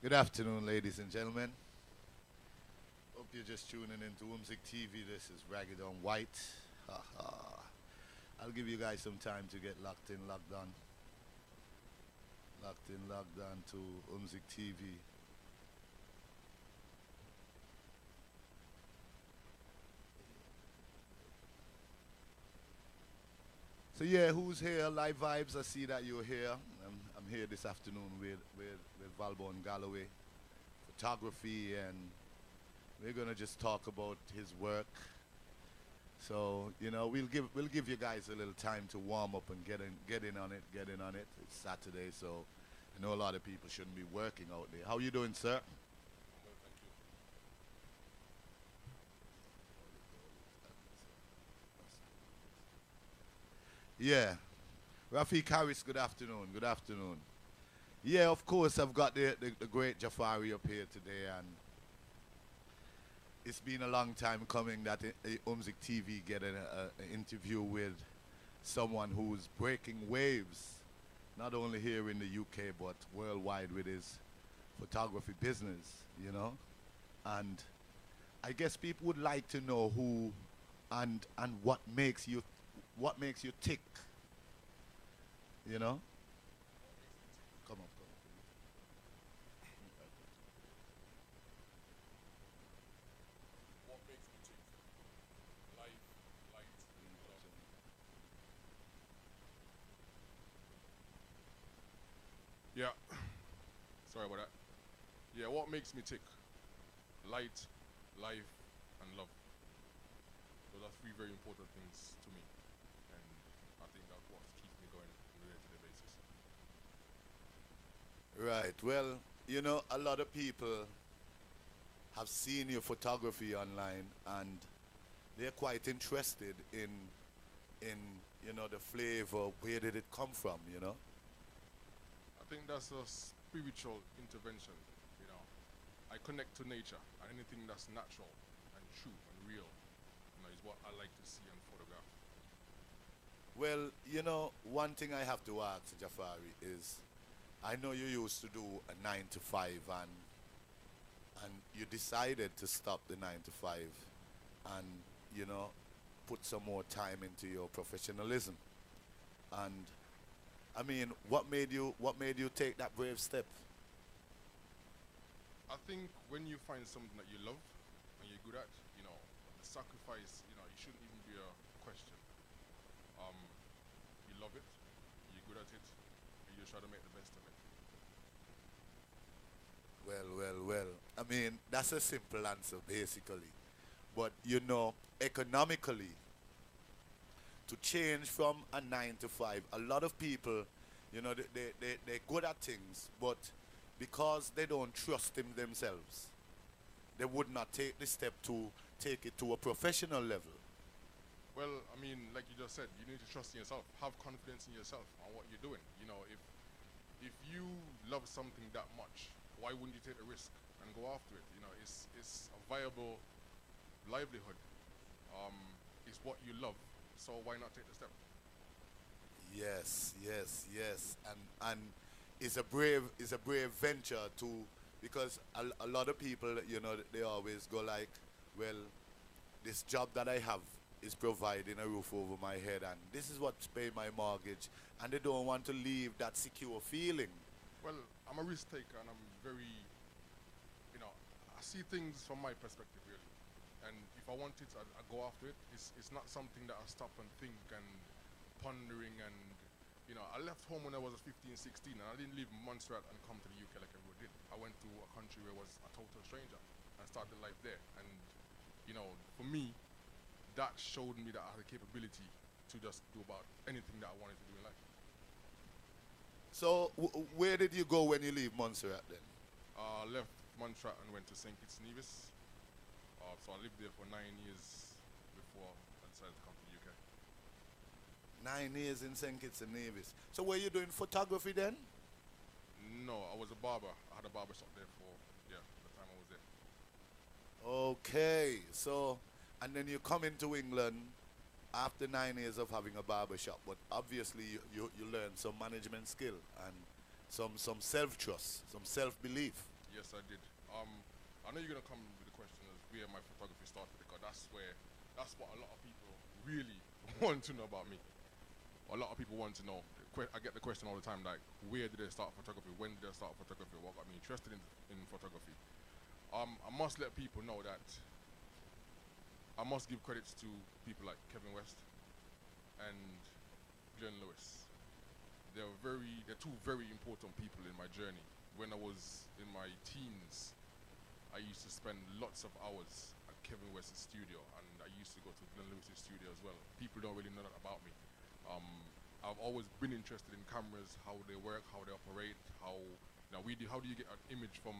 Good afternoon, ladies and gentlemen. Hope you're just tuning into Umzik TV. This is Ragged on White. I'll give you guys some time to get locked in, locked on to Umzik TV. So yeah, who's here? Live Vibes. I see that you're here. I'm here this afternoon with VALBAUN Galloway, photography, and we're gonna just talk about his work. So we'll give you guys a little time to warm up and get in on it. It's Saturday, so I know a lot of people shouldn't be working out there. How you doing, sir? Yeah, Rafiq Harris. Good afternoon. Good afternoon. Yeah, of course I've got the great Jafari up here today, and it's been a long time coming that Umzik TV get an interview with someone who's breaking waves, not only here in the UK but worldwide with his photography business, you know. And I guess people would like to know who and what makes you tick, you know. Come on, come What makes me tick? Life, light, and love. Yeah, sorry about that. Yeah, what makes me tick? Light, life, and love. Those are three very important things to me, and I think that's what keeps me going on a day-to-day basis. on. Right. Well, a lot of people have seen your photography online, and they're quite interested in the flavor. Where did it come from? I think that's a spiritual intervention. You know, I connect to nature, and anything that's natural and true and real, is what I like to see and photograph. Well, one thing I have to ask Jafari is, I know you used to do a 9 to 5, and you decided to stop the 9 to 5, and put some more time into your professionalism. And I mean, what made you take that brave step? I think when you find something that you love and you're good at, the sacrifice, it shouldn't even be a question. Um, you love it, you're good at it, and you just try to make the best of it. Well. I mean, that's a simple answer, basically. But economically, to change from a 9 to 5, a lot of people, they're good at things, but because they don't trust in themselves, they would not take the step to take it to a professional level. Well, I mean, like you just said, you need to trust in yourself, have confidence in yourself on what you're doing. If you love something that much, why wouldn't you take the risk and go after it? It's a viable livelihood. Um, it's what you love, so why not take the step? Yes, and it's a brave venture to, because a lot of people, they always go like, well, this job that I have is providing a roof over my head, and this is what's paying my mortgage, and they don't want to leave that secure feeling. Well, I'm a risk taker, and I'm very, I see things from my perspective really. And if I want it, I go after it. It's not something that I stop and think and pondering and, I left home when I was 15, 16, and I didn't leave Montserrat and come to the UK like everyone did. I went to a country where I was a total stranger and started life there. And, for me, that showed me that I had the capability to just do about anything that I wanted to do in life. So where did you go when you leave Montserrat then? Left Montserrat and went to St. Kitts Nevis. So I lived there for 9 years before I decided to come to the UK. 9 years in St. Kitts and Nevis. So were you doing photography then? No, I was a barber. I had a barber shop there for, yeah, the time I was there. Okay, so and then you come into England after 9 years of having a barber shop, but obviously you learn some management skill and some self trust, some self belief. Yes, I did. I know you're gonna come with the question of where my photography started because that's what a lot of people really want to know about me. A lot of people want to know. I get the question all the time, like, where did they start photography? When did they start photography? What got me interested in photography? I must let people know that I must give credits to people like Kevin West and Glenn Lewis. They're two very important people in my journey. When I was in my teens, I used to spend lots of hours at Kevin West's studio, and I used to go to Glenn Lewis's studio as well. People don't really know that about me. I've always been interested in cameras, how they work, how they operate, how do you get an image from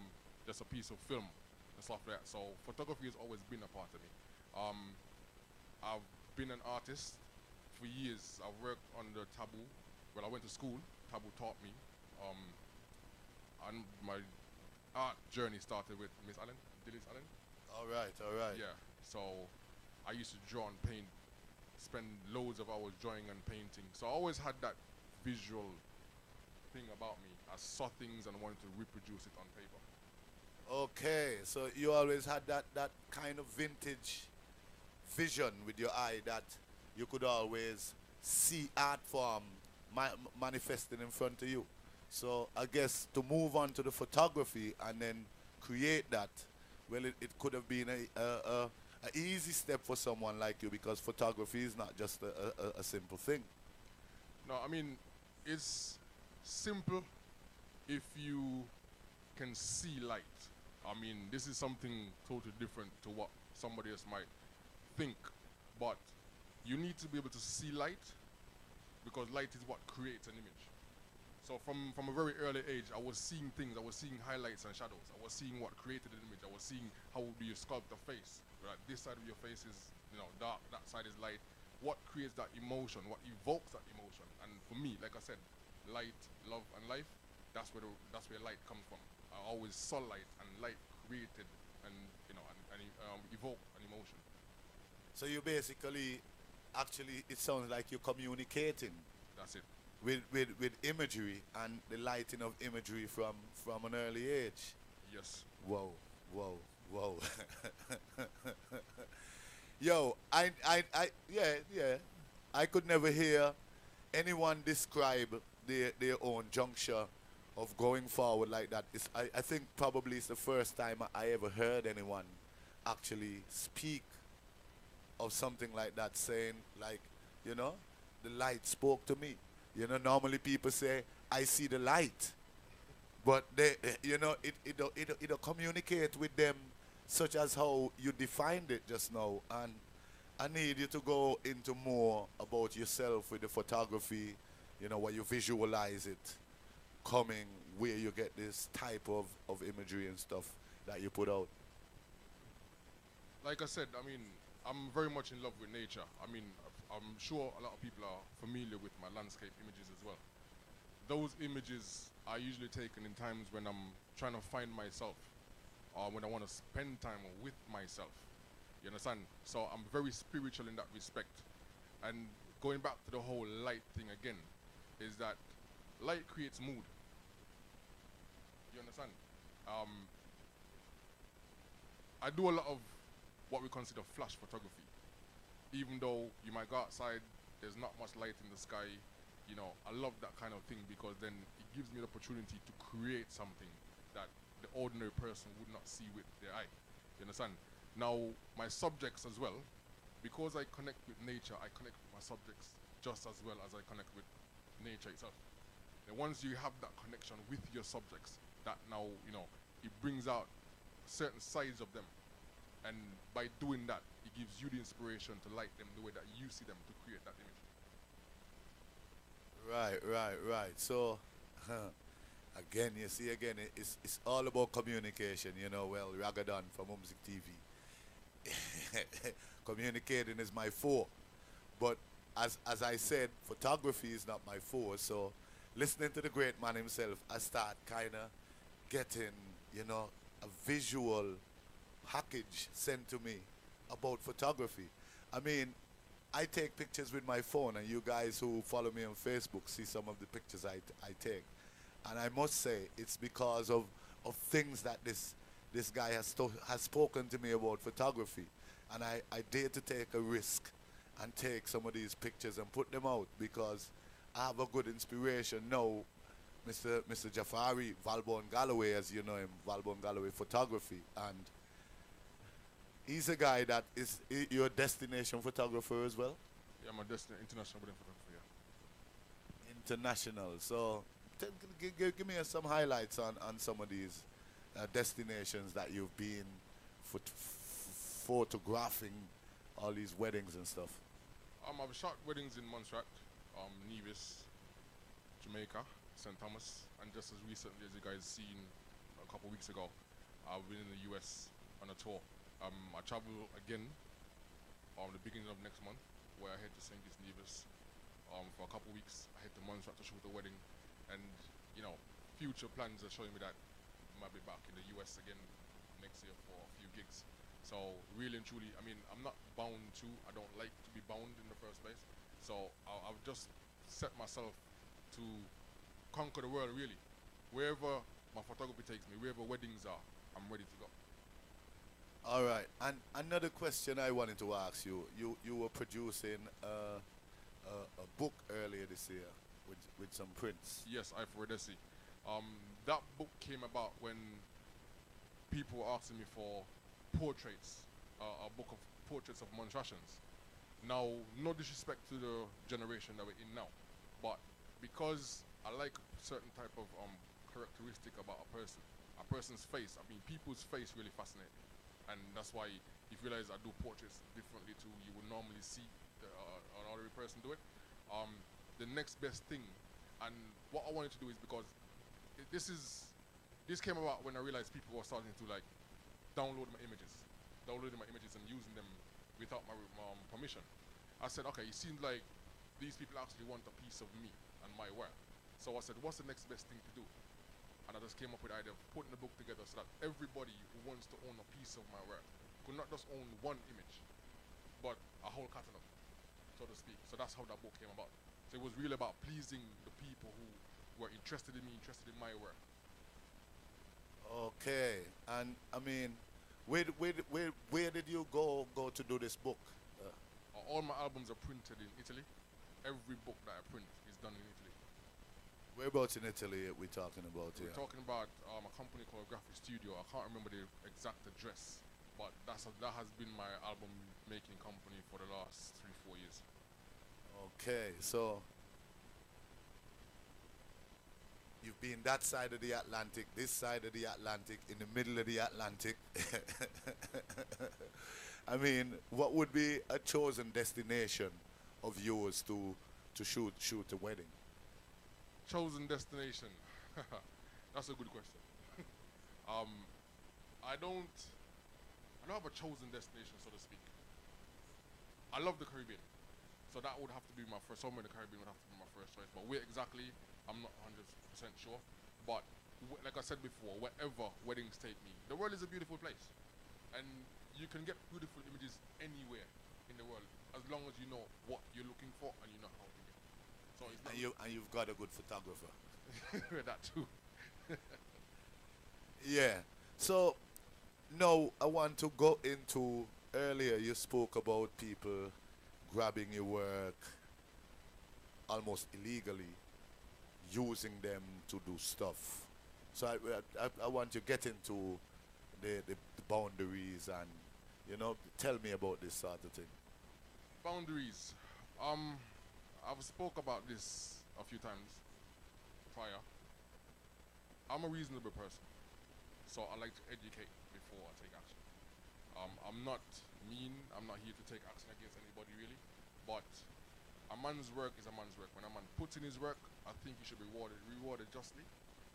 just a piece of film and stuff like that. So photography has always been a part of me. I've been an artist for years. I've worked under Taboo. Well, I went to school. Taboo taught me. And my art journey started with Miss Allen, Dillis Allen. All right, all right. Yeah. So I used to draw and paint, spend loads of hours drawing and painting. So I always had that visual thing about me. I saw things and wanted to reproduce it on paper. Okay, so you always had that kind of vintage vision with your eye that you could always see art form manifesting in front of you. So I guess to move on to the photography and then create that, well, it could have been a easy step for someone like you because photography is not just a simple thing. No, I mean, it's simple if you can see light. I mean, this is something totally different to what somebody else might think, but you need to be able to see light because light is what creates an image. So from a very early age, I was seeing things. I was seeing highlights and shadows. I was seeing what created an image. I was seeing how do you sculpt a face. Right? This side of your face is dark. That side is light. What creates that emotion? What evokes that emotion? And for me, like I said, light, love, and life. That's where light comes from. I always saw light, and light created and evoked an emotion. So you basically, actually, it sounds like you're communicating. That's it. With imagery and the lighting of imagery from an early age. Yes. Whoa, whoa, whoa. Yo, yeah. I could never hear anyone describe their own juncture of going forward like that. I think probably it's the first time I ever heard anyone actually speak of something like that, saying like, the light spoke to me. Normally people say, I see the light. But it'll communicate with them such as how you defined it just now. And I need you to go into more about yourself with the photography, where you visualize it coming, where you get this type of imagery and stuff that you put out. Like I said, I mean, I'm very much in love with nature. I mean, I'm sure a lot of people are familiar with my landscape images as well. Those images are usually taken in times when I'm trying to find myself or when I want to spend time with myself. You understand? So I'm very spiritual in that respect. And going back to the whole light thing again, is that light creates mood. You understand? I do a lot of what we consider flash photography. Even though you might go outside, there's not much light in the sky, I love that kind of thing because then it gives me the opportunity to create something that the ordinary person would not see with their eye. You understand? Now, my subjects as well, because I connect with nature, I connect with my subjects just as well as I connect with nature itself. And once you have that connection with your subjects, that now, it brings out certain sides of them. And by doing that, it gives you the inspiration to light them the way that you see them to create that image. Right. So, again, you see, it's all about communication, well, Ragadan from Umzik TV. Communicating is my forte. But as I said, photography is not my forte. So, listening to the great man himself, I start kind of getting, a visual package sent to me about photography. I mean, I take pictures with my phone, and you guys who follow me on Facebook see some of the pictures I take. And I must say, it's because of of things that this guy has spoken to me about photography, and I dare to take a risk and take some of these pictures and put them out because I have a good inspiration now. Mr. Jafari, VALBAUN Galloway, as you know him, VALBAUN Galloway Photography, and he's a guy that is your destination photographer as well. Yeah, I'm a international wedding photographer. Yeah. International. So give me some highlights on some of these destinations that you've been photographing all these weddings and stuff. I've shot weddings in Montserrat, Nevis, Jamaica, St. Thomas, and just as recently as you guys seen a couple of weeks ago, I've been in the US on a tour. I travel again the beginning of next month, where I head to St. Kitts Nevis for a couple of weeks. I head to Montserrat to shoot the wedding, and you know, future plans are showing me that I might be back in the US again next year for a few gigs. So really and truly, I mean, I'm not bound to. I don't like to be bound in the first place. So I've just set myself to conquer the world, really. Wherever my photography takes me, wherever weddings are, I'm ready to go. All right. And another question I wanted to ask you. You were producing a book earlier this year with some prints. Yes, I for Odessi. That book came about when people were asking me for portraits, a book of portraits of Montreatians. Now, no disrespect to the generation that we're in now, but because I like certain type of characteristic about a person's face. I mean, people's face really fascinate me, and that's why if you realize I do portraits differently to you would normally see an ordinary person do it. The next best thing, and what I wanted to do is because this came about when I realized people were starting to like downloading my images and using them without my permission. I said, okay, it seems like these people actually want a piece of me and my work. So I said, what's the next best thing to do? And I just came up with the idea of putting the book together so that everybody who wants to own a piece of my work could not just own one image, but a whole catalog, so to speak. So that's how that book came about. So it was really about pleasing the people who were interested in me, interested in my work. Okay. And I mean, where did you go to do this book? All my albums are printed in Italy. Every book that I print is done in Italy. Whereabouts in Italy are we talking about here? We're talking about a company called Graphic Studio. I can't remember the exact address, but that has been my album making company for the last 3-4 years. Okay, so you've been that side of the Atlantic, this side of the Atlantic, in the middle of the Atlantic. I mean, what would be a chosen destination of yours to shoot a wedding? Chosen destination. That's a good question. I don't have a chosen destination, so to speak. I love the Caribbean, so that would have to be my first. Somewhere in the Caribbean would have to be my first choice. But where exactly, I'm not 100% sure. But like I said before, wherever weddings take me, the world is a beautiful place, and you can get beautiful images anywhere in the world as long as you know what you're looking for and you know how to get it. So it's not And you've got a good photographer. that too. Yeah. So now I want to go into, earlier you spoke about people grabbing your work almost illegally, using them to do stuff. So I want to get into the boundaries and, you know, tell me about this sort of thing. Boundaries. I've spoke about this a few times prior. I'm a reasonable person, so I like to educate before I take action. I'm not mean. I'm not here to take action against anybody really, but a man's work is a man's work. When a man puts in his work, I think he should be rewarded justly,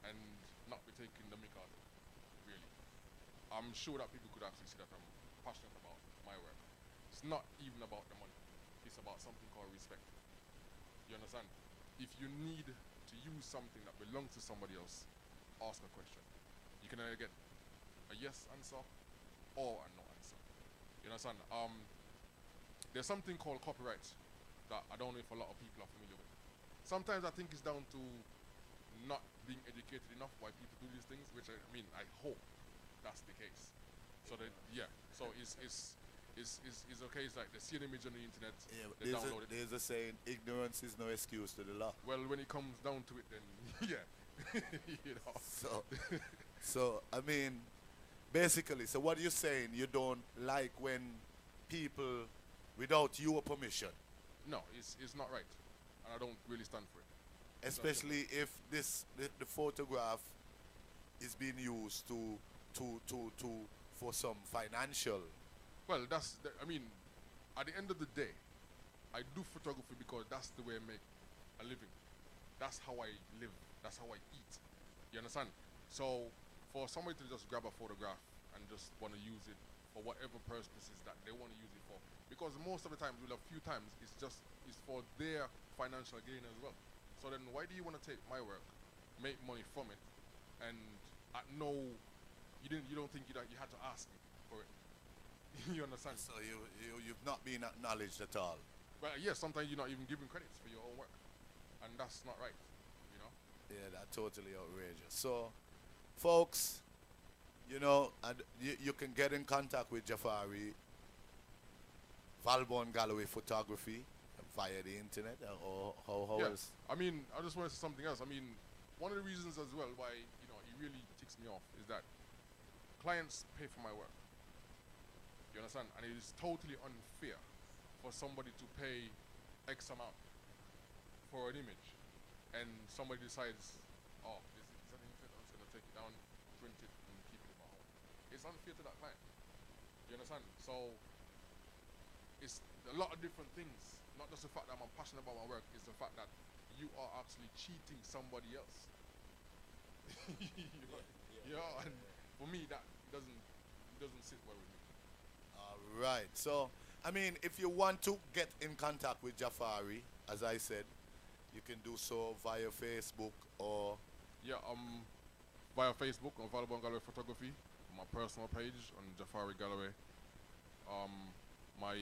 and not be taking the mick out of it, really. I'm sure that people could actually see that I'm passionate about my work. It's not even about the money. It's about something called respect. You understand? If you need to use something that belongs to somebody else, ask a question. You can either get a yes answer or a no answer. You understand? There's something called copyright that I don't know if a lot of people are familiar with. Sometimes I think it's down to not being educated enough why people do these things, which I mean, I hope that's the case. So that, yeah, so it's okay. It's like they see an image on the internet, Yeah, they download it. there's a saying, ignorance is no excuse to the law. Well, when it comes down to it, then yeah, you know. So I mean, basically, so what you're saying, you don't like when people, without your permission, No, it's not right, and I don't really stand for it. especially if the photograph is being used to for some financial. Well, I mean, at the end of the day, I do photography because that's the way I make a living. That's how I live. That's how I eat. You understand? So, for somebody to just grab a photograph and just want to use it for whatever purposes that they want to use it for, because most of the time, well, a few times, it's for their financial gain as well. So then, why do you want to take my work, make money from it, and at no, you don't think you had to ask me for it? You understand? So you've not been acknowledged at all. But yes, sometimes you're not even given credits for your own work, and that's not right, you know. Yeah, that's totally outrageous. So, folks, you know, and you can get in contact with Jafari, VALBAUN Galloway Photography, via the internet, or how Yeah, else? I mean, I just want to say something else. I mean, one of the reasons as well why it really ticks me off is that clients pay for my work. You understand? And it is totally unfair for somebody to pay X amount for an image, and somebody decides, oh, this is an image, I'm just going to take it down, print it, and keep it in my home. It's unfair to that client. You understand? So it's a lot of different things. Not just the fact that I'm passionate about my work, it's the fact that you are actually cheating somebody else. And for me, that doesn't sit well with me. All right. So, I mean, if you want to get in contact with Jafari, as I said, you can do so via Facebook or Yeah, via Facebook on VALBAUN Galloway Photography, my personal page on Jafari Galloway. My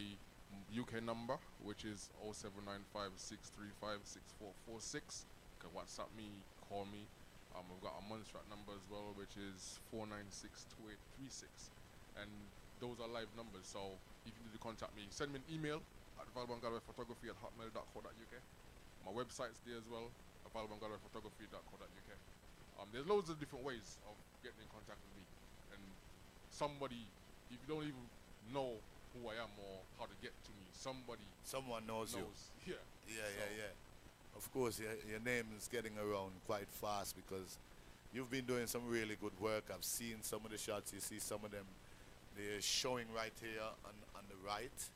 UK number, which is 07956356446. You can WhatsApp me, call me. I've got a Montserrat number as well, which is 4962836, and those are live numbers. So if you need to contact me, send me an email at valbangallowayphotography@hotmail.co.uk. My website's there as well, at valbangallowayphotography.co.uk. There's loads of different ways of getting in contact with me, and somebody, if you don't even know who I am or how to get to me, someone knows you. Yeah. Yeah. Of course, your name is getting around quite fast because you've been doing some really good work. I've seen some of the shots. You see some of them. They're showing right here on the right,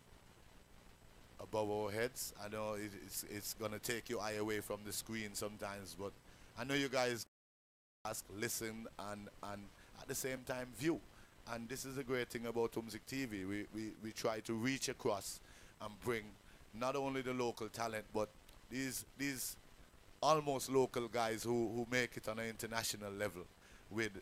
above our heads. I know it's going to take your eye away from the screen sometimes, but I know you guys ask, listen, and at the same time view. And this is the great thing about Umzik TV. We try to reach across and bring not only the local talent, but these almost local guys who make it on an international level with,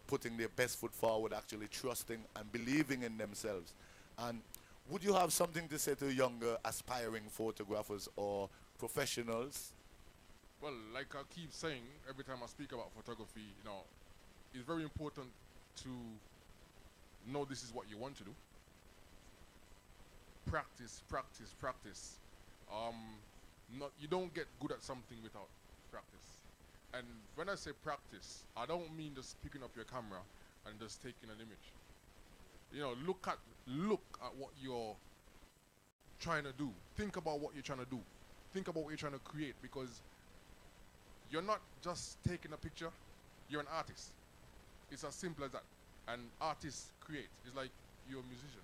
putting their best foot forward, actually trusting and believing in themselves. And would you have something to say to younger aspiring photographers or professionals? Well, like I keep saying every time I speak about photography, it's very important to know this is what you want to do. Practice, practice, practice. You don't get good at something without practice. And when I say practice, I don't mean just picking up your camera and just taking an image. Look at what you're trying to do. Think about what you're trying to do. Think about what you're trying to create, because you're not just taking a picture, you're an artist. It's as simple as that. And artists create. It's like you're a musician.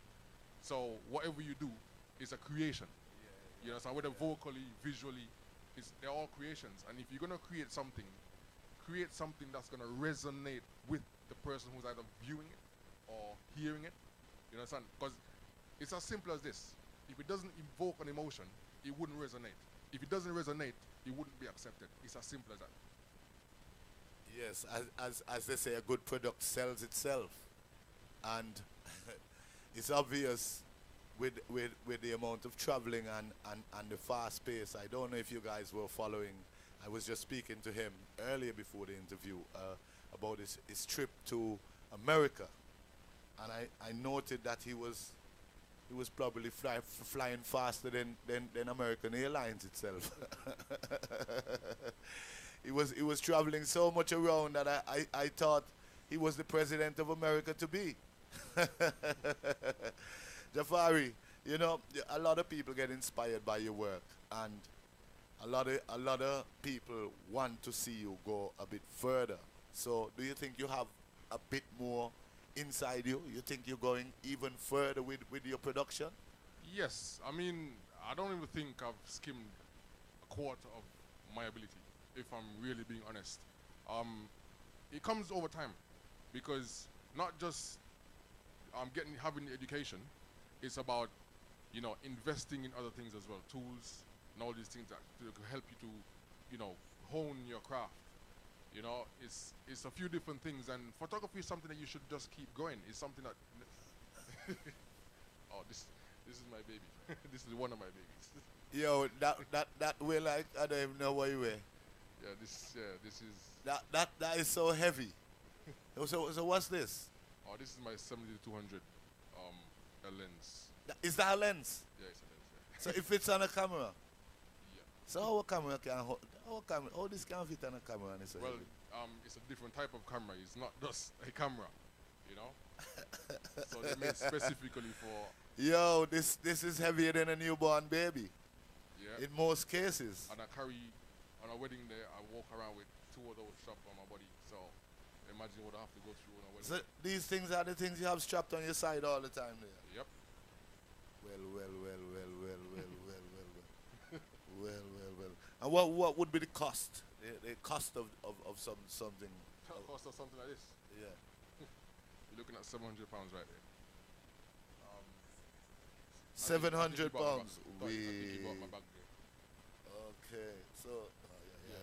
So whatever you do is a creation. You know, so whether vocally, visually, they're all creations. And if you're gonna create something that's gonna resonate with the person who's either viewing it or hearing it. You understand? Because it's as simple as this. If it doesn't evoke an emotion, it wouldn't resonate. If it doesn't resonate, it wouldn't be accepted. It's as simple as that. Yes, as they say, a good product sells itself. And it's obvious with the amount of traveling and the fast pace. I don't know if you guys were following. I was just speaking to him earlier before the interview about his trip to America, and I noted that he was probably flying faster than American Airlines itself. He was traveling so much around that I thought he was the president of America to be. Jafari, you know, a lot of people get inspired by your work, and a lot of people want to see you go a bit further. So, do you think you have a bit more inside you? You think you're going even further with your production? Yes, I mean, I don't even think I've skimmed a quarter of my ability, if I'm really being honest. It comes over time, because not just having the education, it's about, you know, investing in other things as well, tools and all these things that to help you to, you know, hone your craft. You know, it's a few different things, and photography is something that you should just keep going. It's something that oh, this is my baby. This is one of my babies. Yo, that way, like, I don't even know what you wear. Yeah, this is That is so heavy. So what's this? oh, this is my 70-200 a lens. Is that a lens? Yeah, it's a lens. Yeah. So it fits on a camera. Yeah. So how camera can how this can fit on a camera? And it's so Well, heavy? it's a different type of camera. It's not just a camera, you know. So they made specifically for. Yo, this is heavier than a newborn baby. Yeah. In most cases. And I carry on a wedding day. I walk around with 2 of those strapped on my body. So imagine what I have to go through on a wedding. So these things are the things you have strapped on your side all the time there. Yep. Well. And what would be the cost? The cost of something. Cost of something like this. Yeah. You're looking at £700 right there. 700 pounds. I think you bought my bag there. Okay. So yeah.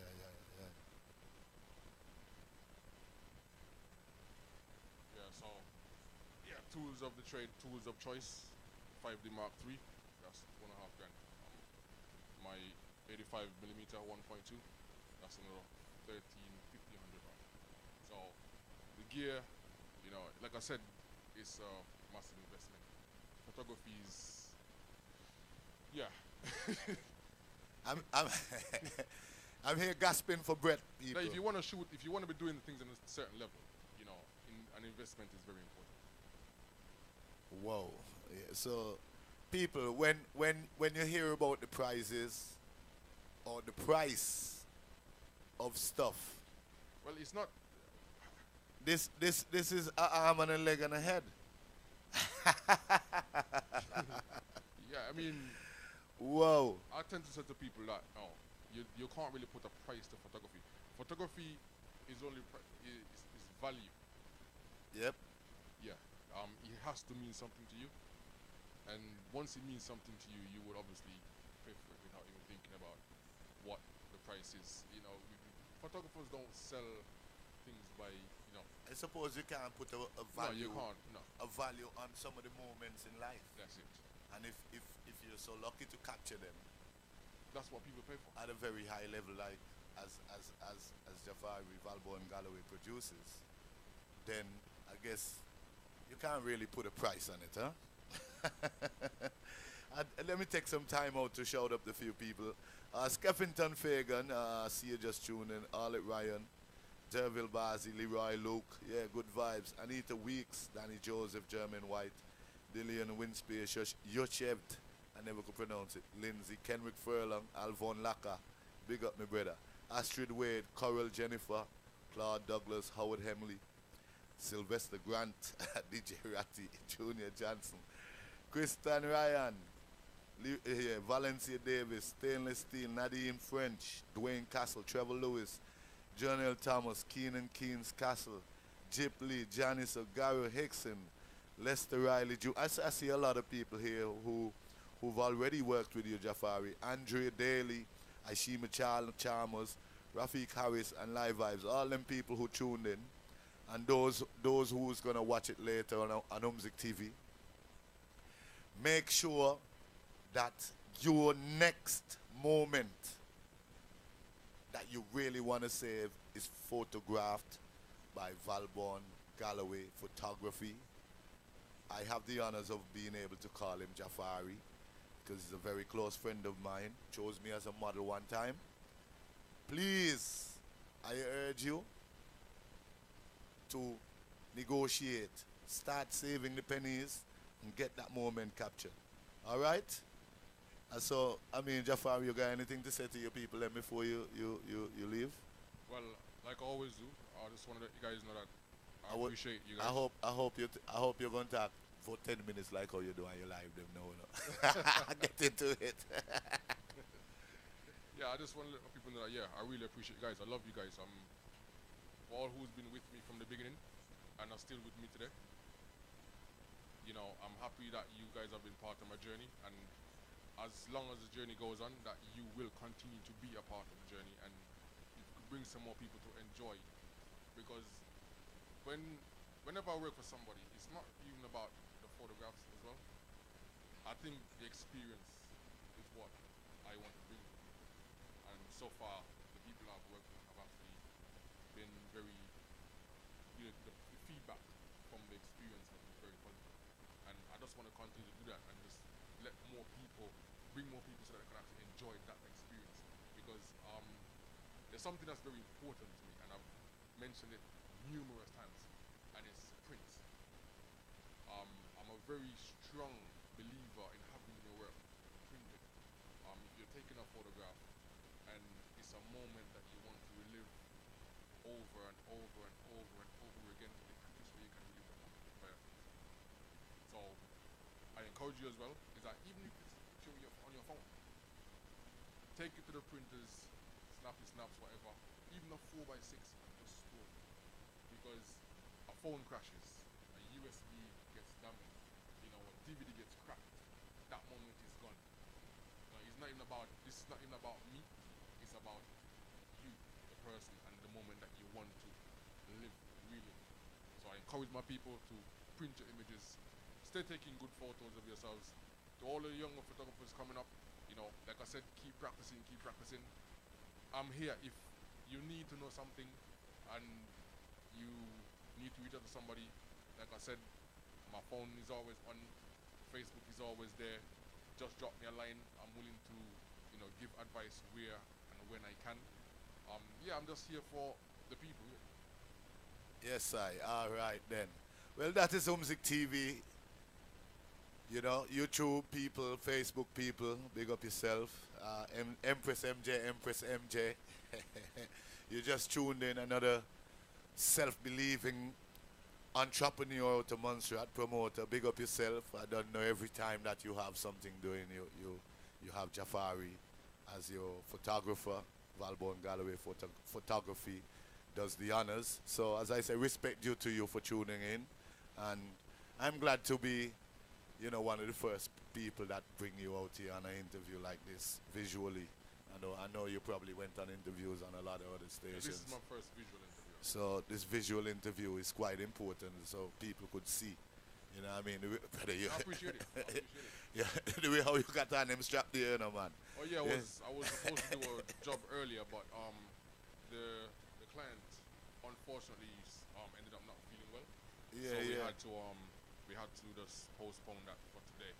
Yeah, so yeah, tools of the trade, tools of choice, 5D Mark III, that's £2.5 grand. My 85mm 1.2, that's another 1,300 pounds. So the gear, you know, like I said, it's a massive investment. Photography is, yeah. I'm here gasping for breath, people. Like if you want to shoot, if you want to be doing things on a certain level, you know, an investment is very important. Whoa. Yeah, so people, when you hear about the prices or the price of stuff, Well, it's not. this is an arm and a leg and a head. Yeah, I mean, Whoa. I tend to say to people that, oh, you can't really put a price to photography. Photography is only is value. Yep. Yeah. It has to mean something to you, and once it means something to you, you would obviously pay for it without even thinking about what the price is. You know, photographers don't sell things by, you know. I suppose you can't put a No, value you can't. No, a value on some of the moments in life. that's it. And if you're so lucky to capture them That's what people pay for. at a very high level, like as Jafari, VALBAUN, Galloway produces, then I guess you can't really put a price on it, huh? And let me take some time out to shout up the few people. Skeffington Fagan, see you just tuned in. Arlette Ryan, Derville Bazi, Leroy Luke, yeah, good vibes. Anita Weeks, Danny Joseph, German White, Dillian Winspear, Yochevt, I never could pronounce it. Lindsay, Kenrick Furlong, Alvon Laka, big up my brother. Astrid Wade, Coral Jennifer, Claude Douglas, Howard Hemley, Sylvester Grant, DJ Ratty, Junior Johnson, Kristen Ryan, Valencia Davis, Stainless Steel, Nadine French, Dwayne Castle, Trevor Lewis, Jonel Thomas, Keenan Keynes Castle, Jip Lee, Janice O'Gara Hickson, Lester Riley. I see a lot of people here who've already worked with you, Jafari. Andrea Daly, Aishima Chalmers, Rafiq Harris, and Live Vibes. All them people who tuned in, and those who's gonna watch it later on Umzik TV. Make sure that your next moment that you really want to save is photographed by VALBAUN Galloway Photography. I have the honors of being able to call him Jafari because he's a very close friend of mine. Chose me as a model one time. Please, I urge you to negotiate, start saving the pennies, and get that moment captured. All right? And so, I mean, Jafar, you got anything to say to your people before you leave? Well, like I always do, I just want to let you guys know that I appreciate you guys. I hope you're going to talk for 10 minutes like how you do on your live them now. No? Get into it. Yeah, I just want to let people know that, yeah, I really appreciate you guys. I love you guys. For all who's been with me from the beginning and are still with me today, you know, I'm happy that you guys have been part of my journey, and as long as the journey goes on, that you will continue to be a part of the journey, and you could bring some more people to enjoy. Because whenever I work for somebody, it's not even about the photographs as well. I think the experience is what I want to bring. And so far, the people I've worked with have actually been very, you know, the feedback from the experience has been very positive. And I just want to continue to do that and just let more people, bring more people so that they can actually enjoy that experience. Because there's something that's very important to me, and I've mentioned it numerous times, and it's prints. I'm a very strong believer in having your work printed. If you're taking a photograph and it's a moment that you want to relive over and over and over and over again, the quickest way you can relive that moment is via print. So I encourage you as well, is that even if it's on your phone, take it to the printers, snappy snaps, whatever, even a 4x6, and just store it. Because a phone crashes, a USB gets damaged, you know, a DVD gets cracked, that moment is gone. You know, it's not even about, this is not even about me, it's about you, the person, and the moment that you want to live, really. So I encourage my people to print your images, stay taking good photos of yourselves. To all the younger photographers coming up, you know, like I said, keep practicing, keep practicing. I'm here if you need to know something and you need to reach out to somebody. Like I said, my phone is always on, Facebook is always there. Just drop me a line. I'm willing to, you know, give advice where and when I can. Yeah, I'm just here for the people. Yes, all right then. Well, that is Umzik TV. You know, YouTube people, Facebook people, big up yourself. Empress MJ. You just tuned in another self-believing entrepreneur to Montserrat promoter. Big up yourself. I don't know, every time that you have something doing, you have Jafari as your photographer. VALBAUN Galloway Photography does the honors. So as I say, respect due to you for tuning in, and I'm glad to be, you know, one of the first people that bring you out here on an interview like this visually. I know you probably went on interviews on a lot of other stations. Yeah, this is my first visual interview. So this visual interview is quite important, so people could see. You know what I mean? I appreciate it. I appreciate it. Yeah, the way how you got on them strap there, you know, man. Oh yeah, I was supposed to do a job earlier, but the client unfortunately ended up not feeling well. Yeah, So we had to just postpone that for today.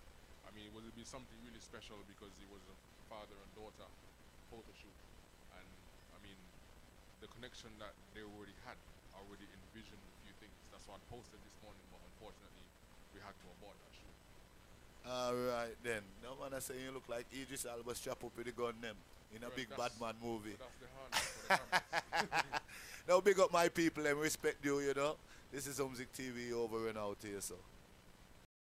I mean, it would be something really special because it was a father and daughter photo shoot, and I mean, the connection that they already had, I already envisioned a few things. That's why I posted this morning, but unfortunately, we had to abort that shoot. All right then. No man, I say you look like Idris Elba strap up with the gun them in a big Batman movie. That's the harness for the cameras. Now big up my people and respect you, you know. This is Umzik TV over and out here, so.